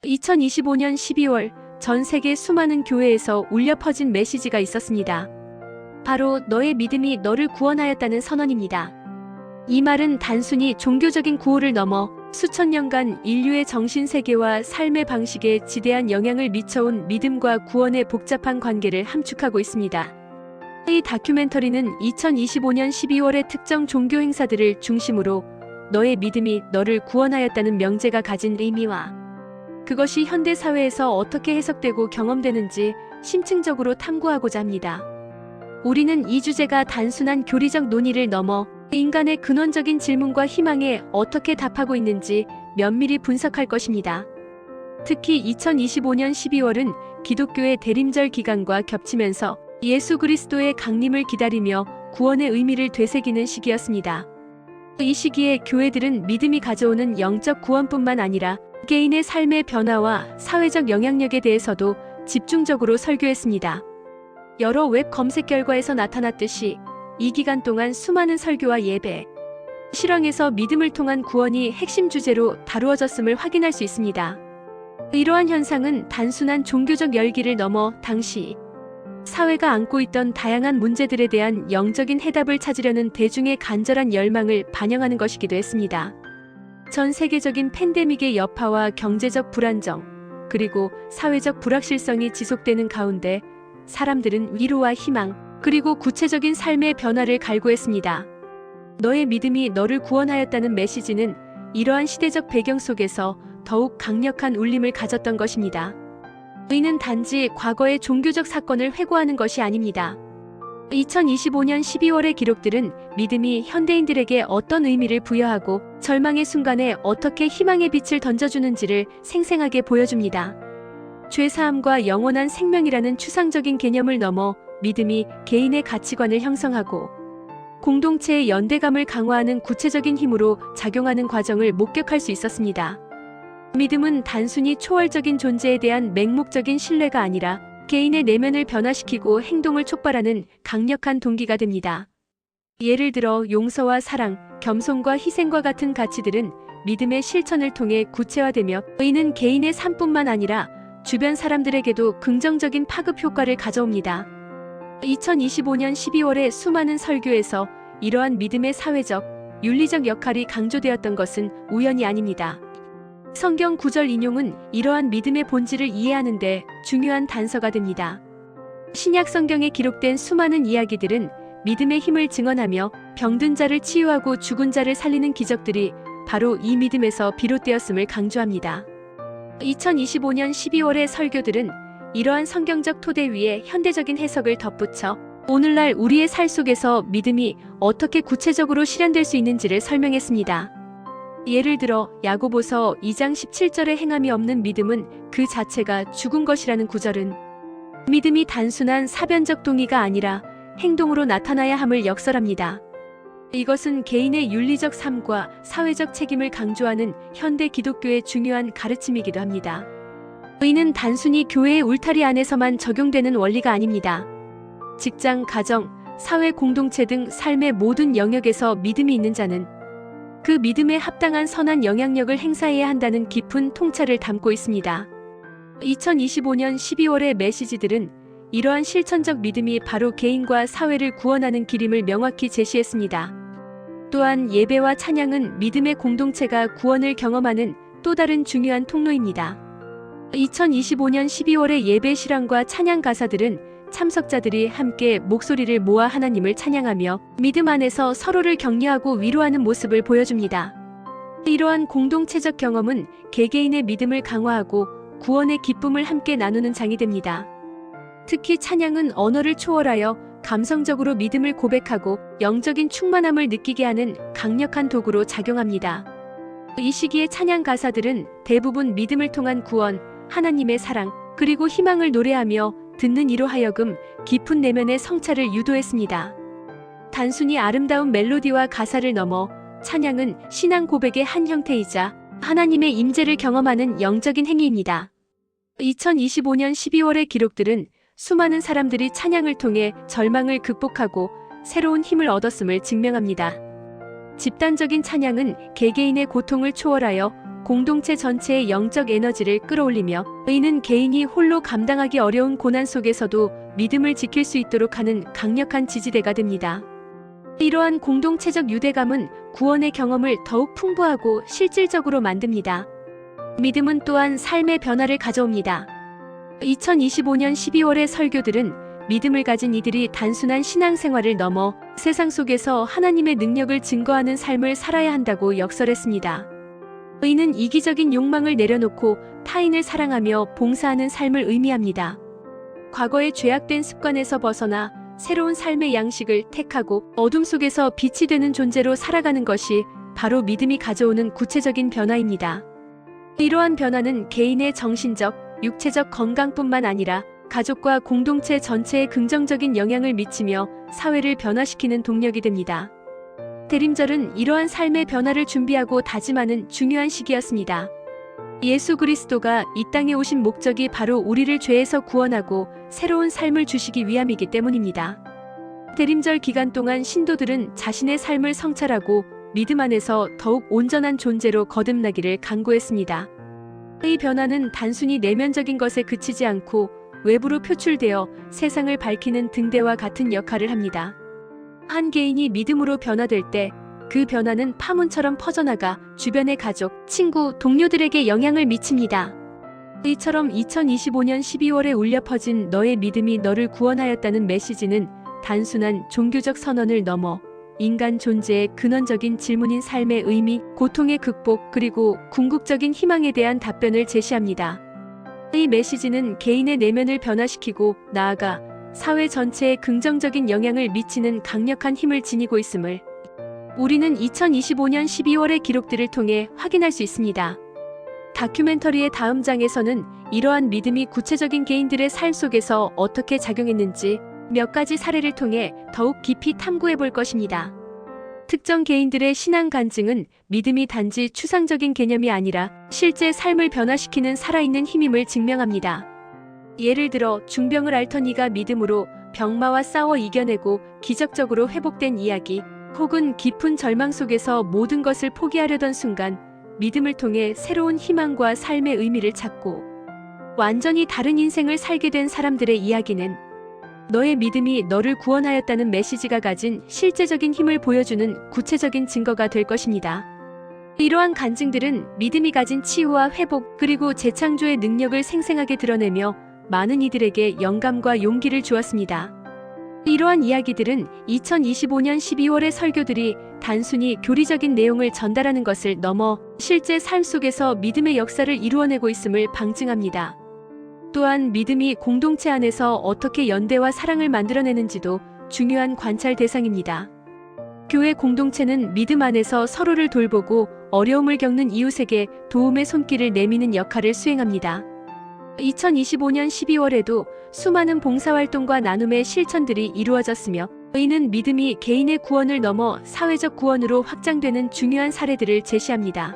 2025년 12월 전 세계 수많은 교회에서 울려 퍼진 메시지가 있었습니다. 바로 너의 믿음이 너를 구원하였다는 선언입니다. 이 말은 단순히 종교적인 구호를 넘어 수천 년간 인류의 정신세계와 삶의 방식에 지대한 영향을 미쳐온 믿음과 구원의 복잡한 관계를 함축하고 있습니다. 이 다큐멘터리는 2025년 12월의 특정 종교 행사들을 중심으로 너의 믿음이 너를 구원하였다는 명제가 가진 의미와 그것이 현대 사회에서 어떻게 해석되고 경험되는지 심층적으로 탐구하고자 합니다. 우리는 이 주제가 단순한 교리적 논의를 넘어 인간의 근원적인 질문과 희망에 어떻게 답하고 있는지 면밀히 분석할 것입니다. 특히 2025년 12월은 기독교의 대림절 기간과 겹치면서 예수 그리스도의 강림을 기다리며 구원의 의미를 되새기는 시기였습니다. 이 시기에 교회들은 믿음이 가져오는 영적 구원뿐만 아니라 개인의 삶의 변화와 사회적 영향력에 대해서도 집중적으로 설교했습니다. 여러 웹 검색 결과에서 나타났듯이 이 기간 동안 수많은 설교와 예배, 실황에서 믿음을 통한 구원이 핵심 주제로 다루어졌음을 확인할 수 있습니다. 이러한 현상은 단순한 종교적 열기를 넘어 당시 사회가 안고 있던 다양한 문제들에 대한 영적인 해답을 찾으려는 대중의 간절한 열망을 반영하는 것이기도 했습니다. 전 세계적인 팬데믹의 여파와 경제적 불안정, 그리고 사회적 불확실성이 지속되는 가운데 사람들은 위로와 희망, 그리고 구체적인 삶의 변화를 갈구했습니다. 너의 믿음이 너를 구원하였다는 메시지는 이러한 시대적 배경 속에서 더욱 강력한 울림을 가졌던 것입니다. 이는 단지 과거의 종교적 사건을 회고하는 것이 아닙니다. 2025년 12월의 기록들은 믿음이 현대인들에게 어떤 의미를 부여하고 절망의 순간에 어떻게 희망의 빛을 던져주는지를 생생하게 보여줍니다. 죄사함과 영원한 생명이라는 추상적인 개념을 넘어 믿음이 개인의 가치관을 형성하고 공동체의 연대감을 강화하는 구체적인 힘으로 작용하는 과정을 목격할 수 있었습니다. 믿음은 단순히 초월적인 존재에 대한 맹목적인 신뢰가 아니라 개인의 내면을 변화시키고 행동을 촉발하는 강력한 동기가 됩니다. 예를 들어 용서와 사랑, 겸손과 희생과 같은 가치들은 믿음의 실천을 통해 구체화되며 이는 개인의 삶뿐만 아니라 주변 사람들에게도 긍정적인 파급 효과를 가져옵니다. 2025년 12월의 수많은 설교에서 이러한 믿음의 사회적, 윤리적 역할이 강조되었던 것은 우연이 아닙니다. 성경 구절 인용은 이러한 믿음의 본질을 이해하는 데 중요한 단서가 됩니다. 신약 성경에 기록된 수많은 이야기들은 믿음의 힘을 증언하며 병든 자를 치유하고 죽은 자를 살리는 기적들이 바로 이 믿음에서 비롯되었음을 강조합니다. 2025년 12월의 설교들은 이러한 성경적 토대 위에 현대적인 해석을 덧붙여 오늘날 우리의 삶 속에서 믿음이 어떻게 구체적으로 실현될 수 있는지를 설명했습니다. 예를 들어 야고보서 2장 17절의 행함이 없는 믿음은 그 자체가 죽은 것이라는 구절은 믿음이 단순한 사변적 동의가 아니라 행동으로 나타나야 함을 역설합니다. 이것은 개인의 윤리적 삶과 사회적 책임을 강조하는 현대 기독교의 중요한 가르침이기도 합니다. 이는 단순히 교회의 울타리 안에서만 적용되는 원리가 아닙니다. 직장, 가정, 사회 공동체 등 삶의 모든 영역에서 믿음이 있는 자는 그 믿음에 합당한 선한 영향력을 행사해야 한다는 깊은 통찰을 담고 있습니다. 2025년 12월의 메시지들은 이러한 실천적 믿음이 바로 개인과 사회를 구원하는 길임을 명확히 제시했습니다. 또한 예배와 찬양은 믿음의 공동체가 구원을 경험하는 또 다른 중요한 통로입니다. 2025년 12월의 예배 실황과 찬양 가사들은 참석자들이 함께 목소리를 모아 하나님을 찬양하며 믿음 안에서 서로를 격려하고 위로하는 모습을 보여줍니다. 이러한 공동체적 경험은 개개인의 믿음을 강화하고 구원의 기쁨을 함께 나누는 장이 됩니다. 특히 찬양은 언어를 초월하여 감성적으로 믿음을 고백하고 영적인 충만함을 느끼게 하는 강력한 도구로 작용합니다. 이 시기의 찬양 가사들은 대부분 믿음을 통한 구원, 하나님의 사랑, 그리고 희망을 노래하며 듣는 이로 하여금 깊은 내면의 성찰을 유도했습니다. 단순히 아름다운 멜로디와 가사를 넘어 찬양은 신앙 고백의 한 형태이자 하나님의 임재를 경험하는 영적인 행위입니다. 2025년 12월의 기록들은 수많은 사람들이 찬양을 통해 절망을 극복하고 새로운 힘을 얻었음을 증명합니다. 집단적인 찬양은 개개인의 고통을 초월하여 공동체 전체의 영적 에너지를 끌어올리며 이는 개인이 홀로 감당하기 어려운 고난 속에서도 믿음을 지킬 수 있도록 하는 강력한 지지대가 됩니다. 이러한 공동체적 유대감은 구원의 경험을 더욱 풍부하고 실질적으로 만듭니다. 믿음은 또한 삶의 변화를 가져옵니다. 2025년 12월의 설교들은 믿음을 가진 이들이 단순한 신앙생활을 넘어 세상 속에서 하나님의 능력을 증거하는 삶을 살아야 한다고 역설했습니다. 이는 이기적인 욕망을 내려놓고 타인을 사랑하며 봉사하는 삶을 의미합니다. 과거의 죄악된 습관에서 벗어나 새로운 삶의 양식을 택하고 어둠 속에서 빛이 되는 존재로 살아가는 것이 바로 믿음이 가져오는 구체적인 변화입니다. 이러한 변화는 개인의 정신적, 육체적 건강뿐만 아니라 가족과 공동체 전체에 긍정적인 영향을 미치며 사회를 변화시키는 동력이 됩니다. 대림절은 이러한 삶의 변화를 준비하고 다짐하는 중요한 시기였습니다. 예수 그리스도가 이 땅에 오신 목적이 바로 우리를 죄에서 구원하고 새로운 삶을 주시기 위함이기 때문입니다. 대림절 기간 동안 신도들은 자신의 삶을 성찰하고 믿음 안에서 더욱 온전한 존재로 거듭나기를 간구했습니다. 이 변화는 단순히 내면적인 것에 그치지 않고 외부로 표출되어 세상을 밝히는 등대와 같은 역할을 합니다. 한 개인이 믿음으로 변화될 때 그 변화는 파문처럼 퍼져나가 주변의 가족, 친구, 동료들에게 영향을 미칩니다. 이처럼 2025년 12월에 울려 퍼진 너의 믿음이 너를 구원하였다는 메시지는 단순한 종교적 선언을 넘어 인간 존재의 근원적인 질문인 삶의 의미, 고통의 극복, 그리고 궁극적인 희망에 대한 답변을 제시합니다. 이 메시지는 개인의 내면을 변화시키고 나아가 사회 전체에 긍정적인 영향을 미치는 강력한 힘을 지니고 있음을 우리는 2025년 12월의 기록들을 통해 확인할 수 있습니다. 다큐멘터리의 다음 장에서는 이러한 믿음이 구체적인 개인들의 삶 속에서 어떻게 작용했는지 몇 가지 사례를 통해 더욱 깊이 탐구해 볼 것입니다. 특정 개인들의 신앙 간증은 믿음이 단지 추상적인 개념이 아니라 실제 삶을 변화시키는 살아있는 힘임을 증명합니다. 예를 들어 중병을 앓던 이가 믿음으로 병마와 싸워 이겨내고 기적적으로 회복된 이야기, 혹은 깊은 절망 속에서 모든 것을 포기하려던 순간 믿음을 통해 새로운 희망과 삶의 의미를 찾고 완전히 다른 인생을 살게 된 사람들의 이야기는 너의 믿음이 너를 구원하였다는 메시지가 가진 실제적인 힘을 보여주는 구체적인 증거가 될 것입니다. 이러한 간증들은 믿음이 가진 치유와 회복 그리고 재창조의 능력을 생생하게 드러내며 많은 이들에게 영감과 용기를 주었습니다. 이러한 이야기들은 2025년 12월의 설교들이 단순히 교리적인 내용을 전달하는 것을 넘어 실제 삶 속에서 믿음의 역사를 이루어내고 있음을 방증합니다. 또한 믿음이 공동체 안에서 어떻게 연대와 사랑을 만들어내는지도 중요한 관찰 대상입니다. 교회 공동체는 믿음 안에서 서로를 돌보고 어려움을 겪는 이웃에게 도움의 손길을 내미는 역할을 수행합니다. 2025년 12월에도 수많은 봉사활동과 나눔의 실천들이 이루어졌으며 이는 믿음이 개인의 구원을 넘어 사회적 구원으로 확장되는 중요한 사례들을 제시합니다.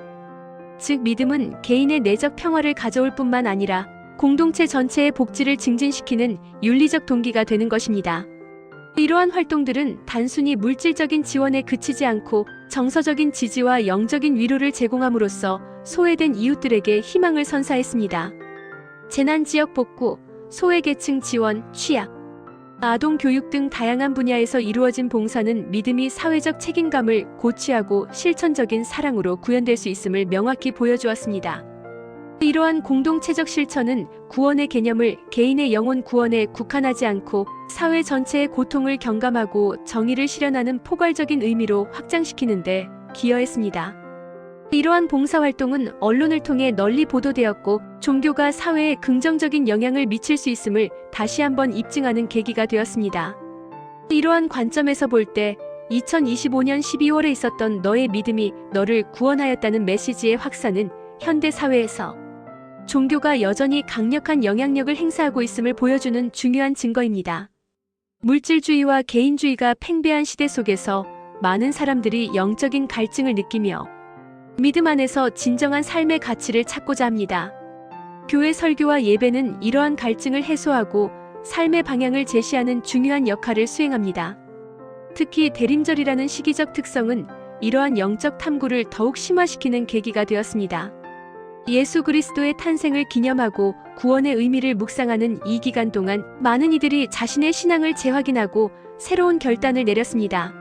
즉 믿음은 개인의 내적 평화를 가져올 뿐만 아니라 공동체 전체의 복지를 증진시키는 윤리적 동기가 되는 것입니다. 이러한 활동들은 단순히 물질적인 지원에 그치지 않고 정서적인 지지와 영적인 위로를 제공함으로써 소외된 이웃들에게 희망을 선사했습니다. 재난지역 복구, 소외계층 지원, 취약, 아동 교육 등 다양한 분야에서 이루어진 봉사는 믿음이 사회적 책임감을 고취하고 실천적인 사랑으로 구현될 수 있음을 명확히 보여주었습니다. 이러한 공동체적 실천은 구원의 개념을 개인의 영혼 구원에 국한하지 않고 사회 전체의 고통을 경감하고 정의를 실현하는 포괄적인 의미로 확장시키는 데 기여했습니다. 이러한 봉사활동은 언론을 통해 널리 보도되었고 종교가 사회에 긍정적인 영향을 미칠 수 있음을 다시 한번 입증하는 계기가 되었습니다. 이러한 관점에서 볼 때 2025년 12월에 있었던 너의 믿음이 너를 구원하였다는 메시지의 확산은 현대 사회에서 종교가 여전히 강력한 영향력을 행사하고 있음을 보여주는 중요한 증거입니다. 물질주의와 개인주의가 팽배한 시대 속에서 많은 사람들이 영적인 갈증을 느끼며 믿음 안에서 진정한 삶의 가치를 찾고자 합니다. 교회 설교와 예배는 이러한 갈증을 해소하고 삶의 방향을 제시하는 중요한 역할을 수행합니다. 특히 대림절이라는 시기적 특성은 이러한 영적 탐구를 더욱 심화시키는 계기가 되었습니다. 예수 그리스도의 탄생을 기념하고 구원의 의미를 묵상하는 이 기간 동안 많은 이들이 자신의 신앙을 재확인하고 새로운 결단을 내렸습니다.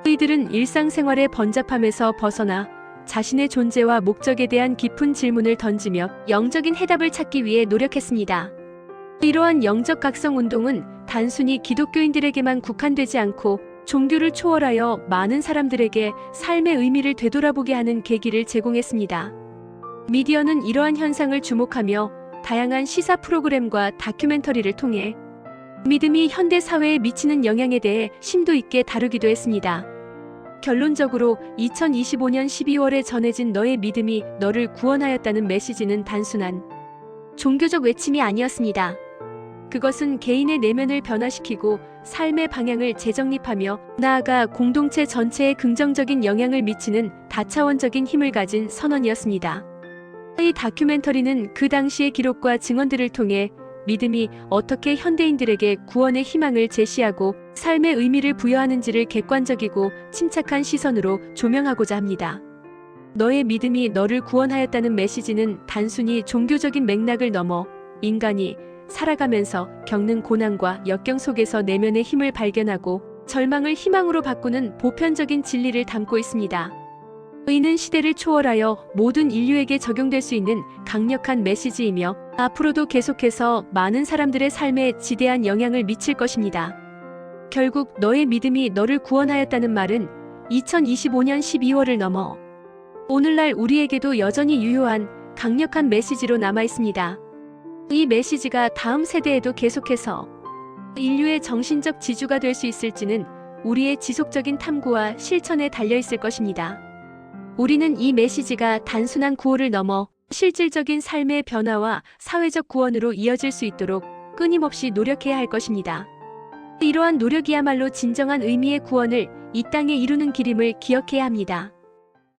이들은 일상생활의 번잡함에서 벗어나 자신의 존재와 목적에 대한 깊은 질문을 던지며 영적인 해답을 찾기 위해 노력했습니다. 이러한 영적 각성 운동은 단순히 기독교인들에게만 국한되지 않고 종교를 초월하여 많은 사람들에게 삶의 의미를 되돌아보게 하는 계기를 제공했습니다. 미디어는 이러한 현상을 주목하며 다양한 시사 프로그램과 다큐멘터리를 통해 믿음이 현대 사회에 미치는 영향에 대해 심도 있게 다루기도 했습니다. 결론적으로 2025년 12월에 전해진 너의 믿음이 너를 구원하였다는 메시지는 단순한 종교적 외침이 아니었습니다. 그것은 개인의 내면을 변화시키고 삶의 방향을 재정립하며 나아가 공동체 전체에 긍정적인 영향을 미치는 다차원적인 힘을 가진 선언이었습니다. 이 다큐멘터리는 그 당시의 기록과 증언들을 통해 믿음이 어떻게 현대인들에게 구원의 희망을 제시하고 삶의 의미를 부여하는지를 객관적이고 침착한 시선으로 조명하고자 합니다. 너의 믿음이 너를 구원하였다는 메시지는 단순히 종교적인 맥락을 넘어 인간이 살아가면서 겪는 고난과 역경 속에서 내면의 힘을 발견하고 절망을 희망으로 바꾸는 보편적인 진리를 담고 있습니다. 이는 시대를 초월하여 모든 인류에게 적용될 수 있는 강력한 메시지이며 앞으로도 계속해서 많은 사람들의 삶에 지대한 영향을 미칠 것입니다. 결국 너의 믿음이 너를 구원하였다는 말은 2025년 12월을 넘어 오늘날 우리에게도 여전히 유효한 강력한 메시지로 남아 있습니다. 이 메시지가 다음 세대에도 계속해서 인류의 정신적 지주가 될 수 있을지는 우리의 지속적인 탐구와 실천에 달려 있을 것입니다. 우리는 이 메시지가 단순한 구호를 넘어 실질적인 삶의 변화와 사회적 구원으로 이어질 수 있도록 끊임없이 노력해야 할 것입니다. 이러한 노력이야말로 진정한 의미의 구원을 이 땅에 이루는 길임을 기억해야 합니다.